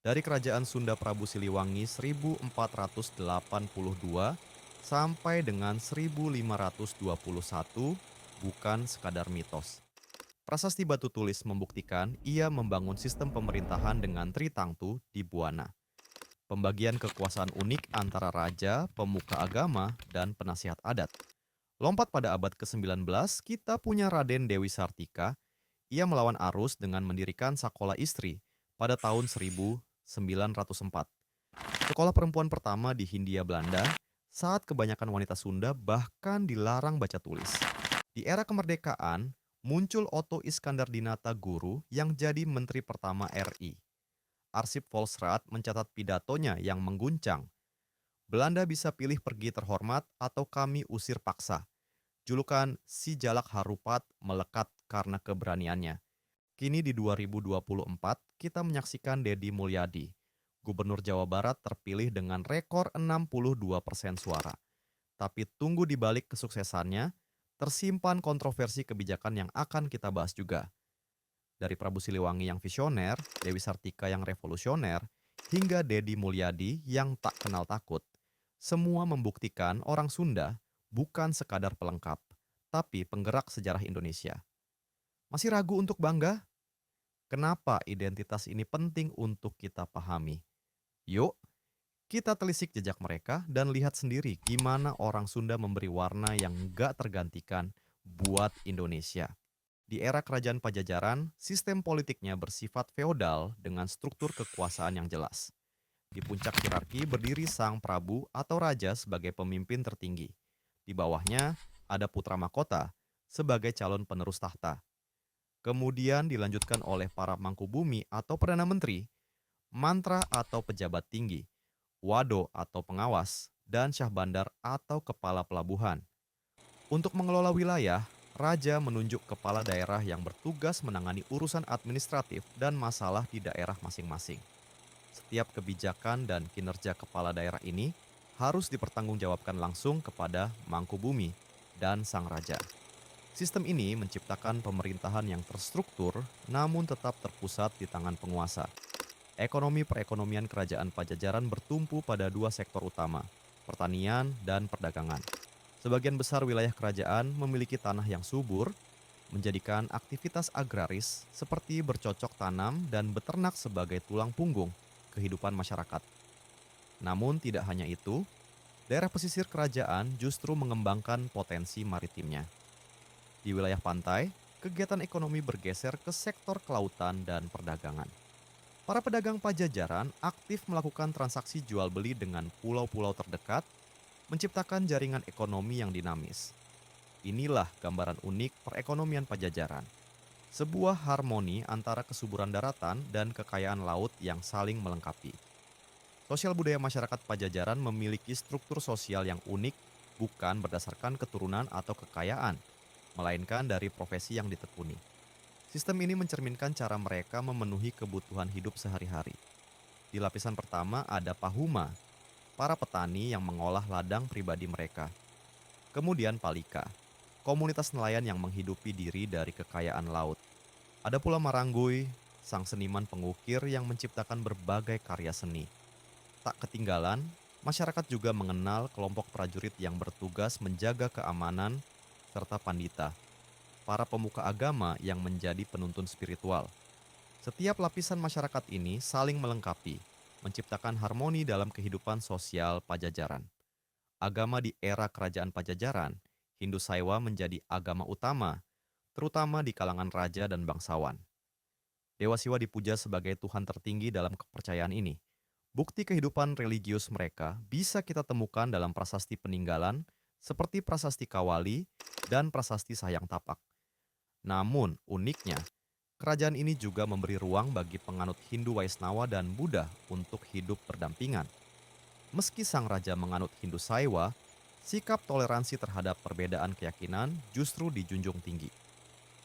Dari Kerajaan Sunda Prabu Siliwangi 1482 sampai dengan 1521 bukan sekadar mitos. Prasasti Batu Tulis membuktikan ia membangun sistem pemerintahan dengan Tritangtu di Buana. Pembagian kekuasaan unik antara raja, pemuka agama, dan penasihat adat. Lompat pada abad ke-19, kita punya Raden Dewi Sartika. Ia melawan arus dengan mendirikan Sakola Istri pada tahun 1904. Sekolah perempuan pertama di Hindia Belanda saat kebanyakan wanita Sunda bahkan dilarang baca tulis. Di era kemerdekaan, muncul Otto Iskandar Dinata Guru yang jadi Menteri Pertama RI. Arsip Volksraad mencatat pidatonya yang mengguncang. Belanda bisa pilih pergi terhormat atau kami usir paksa. Julukan Si Jalak Harupat melekat karena keberaniannya. Kini di 2024, kita menyaksikan Deddy Mulyadi, Gubernur Jawa Barat terpilih dengan rekor 62% suara. Tapi tunggu di balik kesuksesannya, tersimpan kontroversi kebijakan yang akan kita bahas juga. Dari Prabu Siliwangi yang visioner, Dewi Sartika yang revolusioner, hingga Deddy Mulyadi yang tak kenal takut. Semua membuktikan orang Sunda bukan sekadar pelengkap, tapi penggerak sejarah Indonesia. Masih ragu untuk bangga? Kenapa identitas ini penting untuk kita pahami? Yuk, kita telisik jejak mereka dan lihat sendiri gimana orang Sunda memberi warna yang gak tergantikan buat Indonesia. Di era kerajaan Pajajaran, sistem politiknya bersifat feodal dengan struktur kekuasaan yang jelas. Di puncak hierarki berdiri sang prabu atau raja sebagai pemimpin tertinggi. Di bawahnya ada putra mahkota sebagai calon penerus tahta. Kemudian dilanjutkan oleh para mangkubumi atau perdana menteri, mantra atau pejabat tinggi, wado atau pengawas, dan syah bandar atau kepala pelabuhan. Untuk mengelola wilayah, raja menunjuk kepala daerah yang bertugas menangani urusan administratif dan masalah di daerah masing-masing. Setiap kebijakan dan kinerja kepala daerah ini harus dipertanggungjawabkan langsung kepada Mangkubumi dan sang raja. Sistem ini menciptakan pemerintahan yang terstruktur namun tetap terpusat di tangan penguasa. Ekonomi perekonomian kerajaan Pajajaran bertumpu pada dua sektor utama, pertanian dan perdagangan. Sebagian besar wilayah kerajaan memiliki tanah yang subur, menjadikan aktivitas agraris seperti bercocok tanam dan beternak sebagai tulang punggung kehidupan masyarakat. Namun tidak hanya itu, daerah pesisir kerajaan justru mengembangkan potensi maritimnya. Di wilayah pantai, kegiatan ekonomi bergeser ke sektor kelautan dan perdagangan. Para pedagang Pajajaran aktif melakukan transaksi jual beli dengan pulau-pulau terdekat, menciptakan jaringan ekonomi yang dinamis. Inilah gambaran unik perekonomian Pajajaran. Sebuah harmoni antara kesuburan daratan dan kekayaan laut yang saling melengkapi. Sosial budaya masyarakat Pajajaran memiliki struktur sosial yang unik, bukan berdasarkan keturunan atau kekayaan, melainkan dari profesi yang ditekuni. Sistem ini mencerminkan cara mereka memenuhi kebutuhan hidup sehari-hari. Di lapisan pertama ada Pahuma, para petani yang mengolah ladang pribadi mereka. Kemudian Palika, komunitas nelayan yang menghidupi diri dari kekayaan laut. Ada pula Marangguy, sang seniman pengukir yang menciptakan berbagai karya seni. Tak ketinggalan, masyarakat juga mengenal kelompok prajurit yang bertugas menjaga keamanan serta pandita, para pemuka agama yang menjadi penuntun spiritual. Setiap lapisan masyarakat ini saling melengkapi, menciptakan harmoni dalam kehidupan sosial Pajajaran. Agama di era kerajaan Pajajaran, Hindu Saiwa menjadi agama utama, terutama di kalangan raja dan bangsawan. Dewa Siwa dipuja sebagai Tuhan tertinggi dalam kepercayaan ini. Bukti kehidupan religius mereka bisa kita temukan dalam prasasti peninggalan seperti prasasti Kawali dan prasasti Sayang Tapak. Namun, uniknya, kerajaan ini juga memberi ruang bagi penganut Hindu Waisnawa dan Buddha untuk hidup berdampingan. Meski sang raja menganut Hindu Saiwa, sikap toleransi terhadap perbedaan keyakinan justru dijunjung tinggi.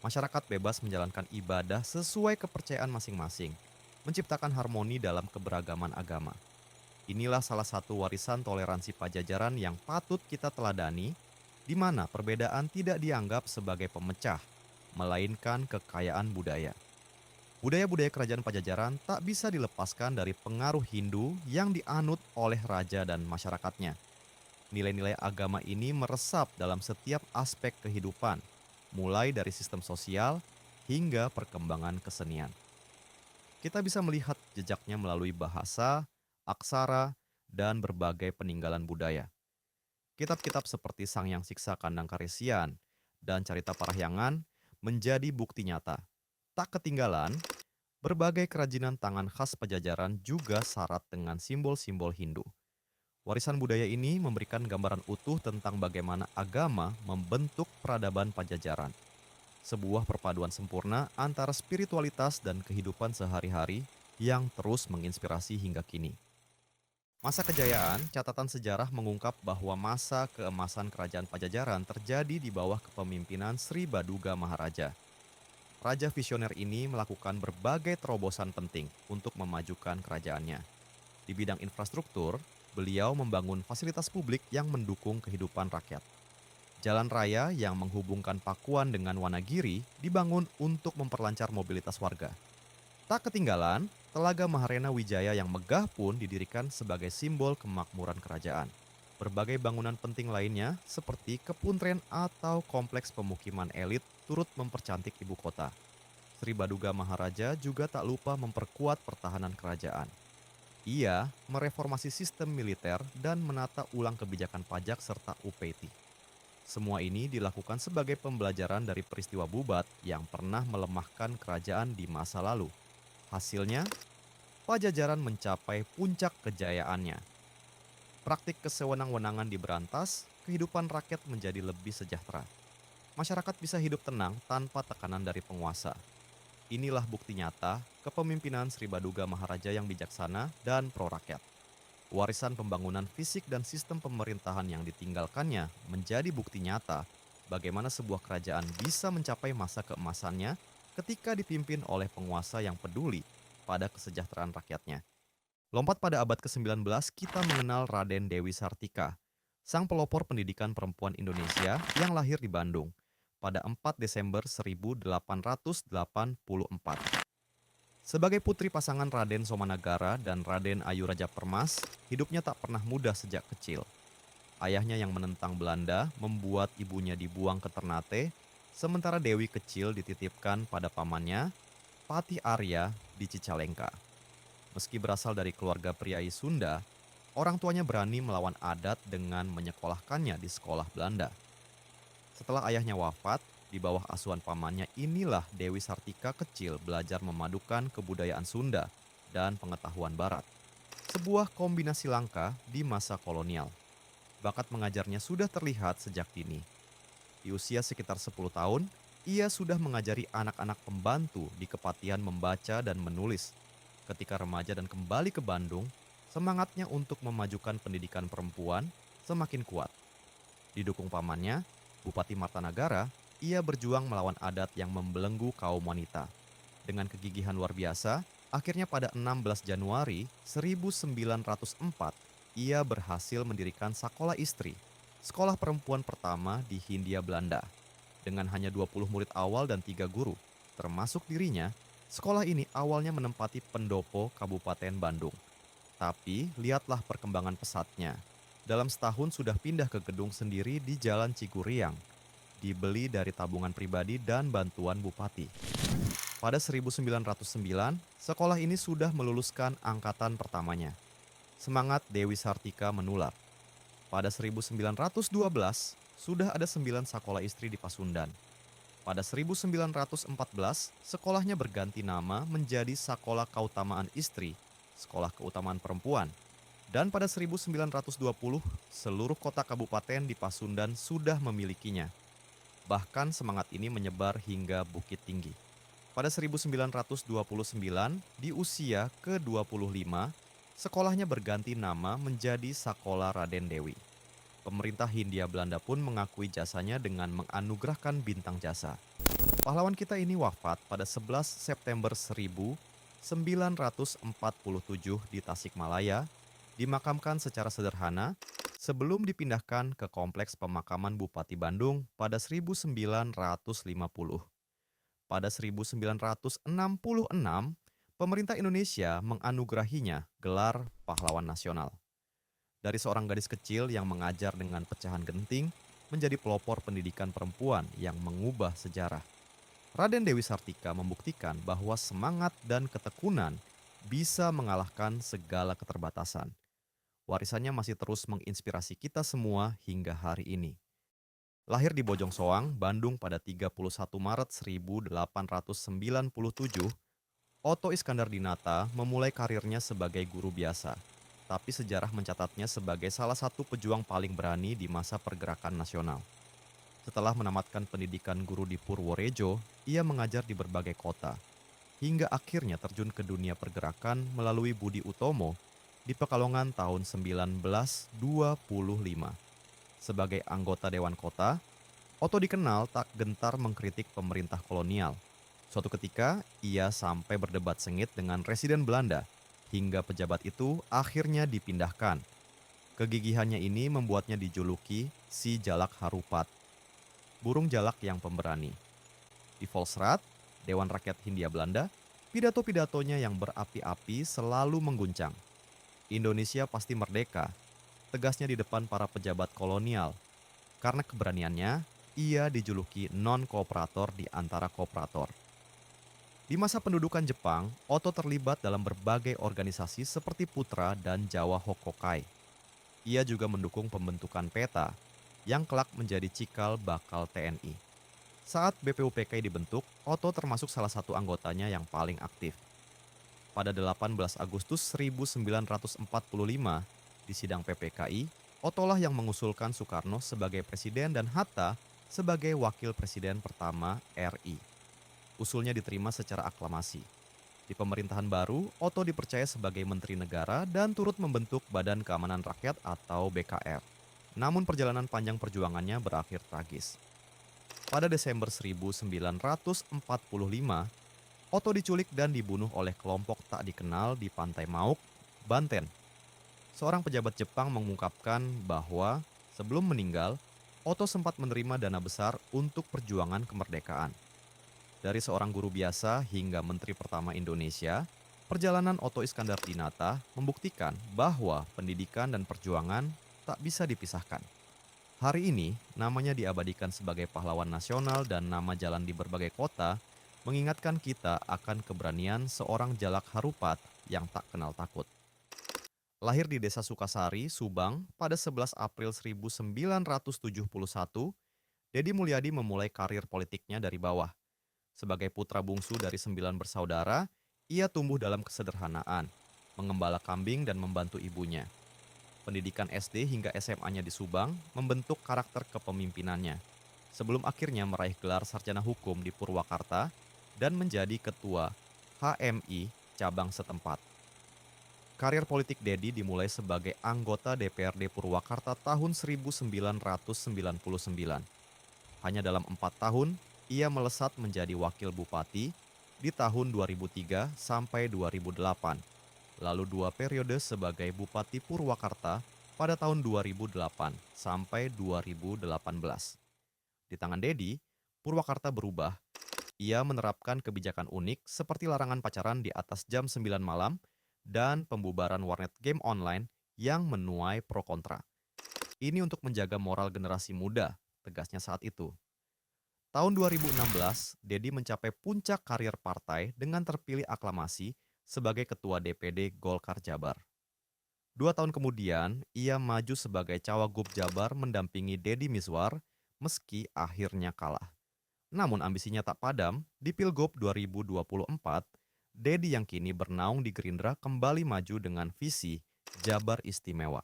Masyarakat bebas menjalankan ibadah sesuai kepercayaan masing-masing, menciptakan harmoni dalam keberagaman agama. Inilah salah satu warisan toleransi Pajajaran yang patut kita teladani, di mana perbedaan tidak dianggap sebagai pemecah, melainkan kekayaan budaya. Budaya-budaya kerajaan Pajajaran tak bisa dilepaskan dari pengaruh Hindu yang dianut oleh raja dan masyarakatnya. Nilai-nilai agama ini meresap dalam setiap aspek kehidupan, mulai dari sistem sosial hingga perkembangan kesenian. Kita bisa melihat jejaknya melalui bahasa, aksara, dan berbagai peninggalan budaya. Kitab-kitab seperti Sang Yang Siksa Kandang Karesian dan Carita Parahyangan menjadi bukti nyata. Tak ketinggalan, berbagai kerajinan tangan khas Pajajaran juga syarat dengan simbol-simbol Hindu. Warisan budaya ini memberikan gambaran utuh tentang bagaimana agama membentuk peradaban Pajajaran. Sebuah perpaduan sempurna antara spiritualitas dan kehidupan sehari-hari yang terus menginspirasi hingga kini. Masa kejayaan, catatan sejarah mengungkap bahwa masa keemasan kerajaan Pajajaran terjadi di bawah kepemimpinan Sri Baduga Maharaja. Raja visioner ini melakukan berbagai terobosan penting untuk memajukan kerajaannya. Di bidang infrastruktur, beliau membangun fasilitas publik yang mendukung kehidupan rakyat. Jalan raya yang menghubungkan Pakuan dengan Wanagiri dibangun untuk memperlancar mobilitas warga. Tak ketinggalan, Telaga Maharena Wijaya yang megah pun didirikan sebagai simbol kemakmuran kerajaan. Berbagai bangunan penting lainnya seperti kebun tren atau kompleks pemukiman elit turut mempercantik ibu kota. Sri Baduga Maharaja juga tak lupa memperkuat pertahanan kerajaan. Ia mereformasi sistem militer dan menata ulang kebijakan pajak serta UPT. Semua ini dilakukan sebagai pembelajaran dari peristiwa Bubat yang pernah melemahkan kerajaan di masa lalu. Hasilnya, Pajajaran mencapai puncak kejayaannya. Praktik kesewenang-wenangan diberantas, kehidupan rakyat menjadi lebih sejahtera. Masyarakat bisa hidup tenang tanpa tekanan dari penguasa. Inilah bukti nyata kepemimpinan Sri Baduga Maharaja yang bijaksana dan pro-rakyat. Warisan pembangunan fisik dan sistem pemerintahan yang ditinggalkannya menjadi bukti nyata bagaimana sebuah kerajaan bisa mencapai masa keemasannya ketika dipimpin oleh penguasa yang peduli pada kesejahteraan rakyatnya. Lompat pada abad ke-19, kita mengenal Raden Dewi Sartika, sang pelopor pendidikan perempuan Indonesia yang lahir di Bandung pada 4 Desember 1884. Sebagai putri pasangan Raden Somanagara dan Raden Ayu Raja Permas, hidupnya tak pernah mudah sejak kecil. Ayahnya yang menentang Belanda membuat ibunya dibuang ke Ternate, sementara Dewi kecil dititipkan pada pamannya, Patih Arya di Cicalengka. Meski berasal dari keluarga priai Sunda, orang tuanya berani melawan adat dengan menyekolahkannya di sekolah Belanda. Setelah ayahnya wafat, di bawah asuhan pamannya inilah Dewi Sartika kecil belajar memadukan kebudayaan Sunda dan pengetahuan Barat. Sebuah kombinasi langka di masa kolonial. Bakat mengajarnya sudah terlihat sejak dini. Di usia sekitar 10 tahun, ia sudah mengajari anak-anak pembantu di kepatihan membaca dan menulis. Ketika remaja dan kembali ke Bandung, semangatnya untuk memajukan pendidikan perempuan semakin kuat. Didukung pamannya, Bupati Martanagara, ia berjuang melawan adat yang membelenggu kaum wanita. Dengan kegigihan luar biasa, akhirnya pada 16 Januari 1904, ia berhasil mendirikan Sakola Istri, sekolah perempuan pertama di Hindia Belanda. Dengan hanya 20 murid awal dan 3 guru, termasuk dirinya, sekolah ini awalnya menempati pendopo Kabupaten Bandung. Tapi lihatlah perkembangan pesatnya. Dalam setahun sudah pindah ke gedung sendiri di Jalan Ciguriang, dibeli dari tabungan pribadi dan bantuan bupati. Pada 1909, sekolah ini sudah meluluskan angkatan pertamanya. Semangat Dewi Sartika menular. Pada 1912, sudah ada 9 sekolah istri di Pasundan. Pada 1914, sekolahnya berganti nama menjadi Sakola Kautamaan Istri, Sekolah Keutamaan Perempuan. Dan pada 1920, seluruh kota kabupaten di Pasundan sudah memilikinya. Bahkan semangat ini menyebar hingga Bukit Tinggi. Pada 1929, di usia ke-25, sekolahnya berganti nama menjadi Sakola Raden Dewi. Pemerintah Hindia Belanda pun mengakui jasanya dengan menganugerahkan bintang jasa. Pahlawan kita ini wafat pada 11 September 1947 di Tasikmalaya, dimakamkan secara sederhana sebelum dipindahkan ke kompleks pemakaman Bupati Bandung pada 1950. pada 1966, pemerintah Indonesia menganugerahinya gelar pahlawan nasional. Dari seorang gadis kecil yang mengajar dengan pecahan genting, menjadi pelopor pendidikan perempuan yang mengubah sejarah. Raden Dewi Sartika membuktikan bahwa semangat dan ketekunan bisa mengalahkan segala keterbatasan. Warisannya masih terus menginspirasi kita semua hingga hari ini. Lahir di Bojong Soang, Bandung pada 31 Maret 1897, Otto Iskandar Dinata memulai karirnya sebagai guru biasa. Tapi sejarah mencatatnya sebagai salah satu pejuang paling berani di masa pergerakan nasional. Setelah menamatkan pendidikan guru di Purworejo, ia mengajar di berbagai kota, hingga akhirnya terjun ke dunia pergerakan melalui Budi Utomo di Pekalongan tahun 1925. Sebagai anggota Dewan Kota, Otto dikenal tak gentar mengkritik pemerintah kolonial. Suatu ketika, ia sampai berdebat sengit dengan Residen Belanda, hingga pejabat itu akhirnya dipindahkan. Kegigihannya ini membuatnya dijuluki si Jalak Harupat, burung jalak yang pemberani. Di Volksraad, Dewan Rakyat Hindia Belanda, pidato-pidatonya yang berapi-api selalu mengguncang. Indonesia pasti merdeka, tegasnya di depan para pejabat kolonial. Karena keberaniannya, ia dijuluki non-kooperator di antara kooperator. Di masa pendudukan Jepang, Otto terlibat dalam berbagai organisasi seperti Putra dan Jawa Hokokai. Ia juga mendukung pembentukan PETA, yang kelak menjadi cikal bakal TNI. Saat BPUPKI dibentuk, Otto termasuk salah satu anggotanya yang paling aktif. Pada 18 Agustus 1945, di sidang PPKI, Otto lah yang mengusulkan Soekarno sebagai presiden dan Hatta sebagai wakil presiden pertama RI. Usulnya diterima secara aklamasi. Di pemerintahan baru, Otto dipercaya sebagai Menteri Negara dan turut membentuk Badan Keamanan Rakyat atau BKR. Namun perjalanan panjang perjuangannya berakhir tragis. Pada Desember 1945, Otto diculik dan dibunuh oleh kelompok tak dikenal di Pantai Mauk, Banten. Seorang pejabat Jepang mengungkapkan bahwa sebelum meninggal, Otto sempat menerima dana besar untuk perjuangan kemerdekaan. Dari seorang guru biasa hingga Menteri Pertama Indonesia, perjalanan Otto Iskandar Dinata membuktikan bahwa pendidikan dan perjuangan tak bisa dipisahkan. Hari ini, namanya diabadikan sebagai pahlawan nasional dan nama jalan di berbagai kota mengingatkan kita akan keberanian seorang jalak harupat yang tak kenal takut. Lahir di Desa Sukasari, Subang pada 11 April 1971, Dedi Mulyadi memulai karir politiknya dari bawah. Sebagai putra bungsu dari 9 bersaudara, ia tumbuh dalam kesederhanaan, mengembala kambing dan membantu ibunya. Pendidikan SD hingga SMA-nya di Subang membentuk karakter kepemimpinannya, sebelum akhirnya meraih gelar sarjana hukum di Purwakarta dan menjadi ketua HMI cabang setempat. Karir politik Dedi dimulai sebagai anggota DPRD Purwakarta tahun 1999. Hanya dalam 4 tahun, ia melesat menjadi wakil bupati di tahun 2003 sampai 2008. Lalu 2 periode sebagai Bupati Purwakarta pada tahun 2008 sampai 2018. Di tangan Dedi, Purwakarta berubah. Ia menerapkan kebijakan unik seperti larangan pacaran di atas jam 9 malam dan pembubaran warnet game online yang menuai pro kontra. Ini untuk menjaga moral generasi muda, tegasnya saat itu. Tahun 2016, Dedi mencapai puncak karir partai dengan terpilih aklamasi sebagai Ketua DPD Golkar Jabar. 2 tahun kemudian, ia maju sebagai Cawagup Jabar mendampingi Deddy Mizwar meski akhirnya kalah. Namun ambisinya tak padam, di Pilgub 2024, Dedi yang kini bernaung di Gerindra kembali maju dengan visi Jabar Istimewa.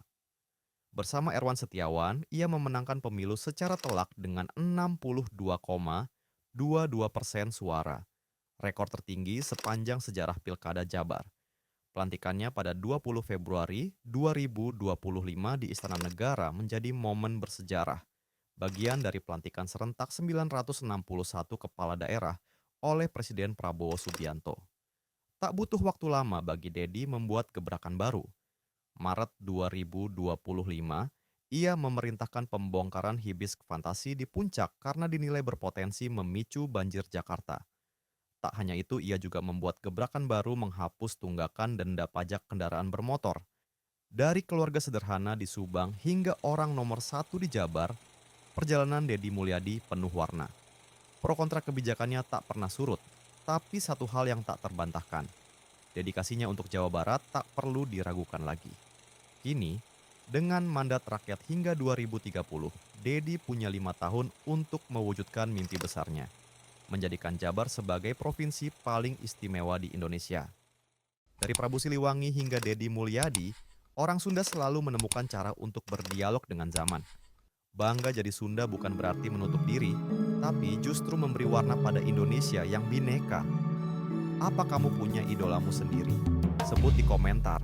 Bersama Erwan Setiawan, ia memenangkan pemilu secara telak dengan 62,22% suara. Rekor tertinggi sepanjang sejarah Pilkada Jabar. Pelantikannya pada 20 Februari 2025 di Istana Negara menjadi momen bersejarah. Bagian dari pelantikan serentak 961 kepala daerah oleh Presiden Prabowo Subianto. Tak butuh waktu lama bagi Dedi membuat gebrakan baru. Maret 2025, ia memerintahkan pembongkaran hibis fantasi di Puncak karena dinilai berpotensi memicu banjir Jakarta. Tak hanya itu, ia juga membuat gebrakan baru menghapus tunggakan denda pajak kendaraan bermotor. Dari keluarga sederhana di Subang hingga orang nomor satu di Jabar, perjalanan Deddy Mulyadi penuh warna. Pro kontra kebijakannya tak pernah surut, tapi satu hal yang tak terbantahkan. Dedikasinya untuk Jawa Barat tak perlu diragukan lagi. Kini, dengan mandat rakyat hingga 2030, Deddy punya 5 tahun untuk mewujudkan mimpi besarnya, menjadikan Jabar sebagai provinsi paling istimewa di Indonesia. Dari Prabu Siliwangi hingga Deddy Mulyadi, orang Sunda selalu menemukan cara untuk berdialog dengan zaman. Bangga jadi Sunda bukan berarti menutup diri, tapi justru memberi warna pada Indonesia yang bineka. Apa kamu punya idolamu sendiri? Sebut di komentar.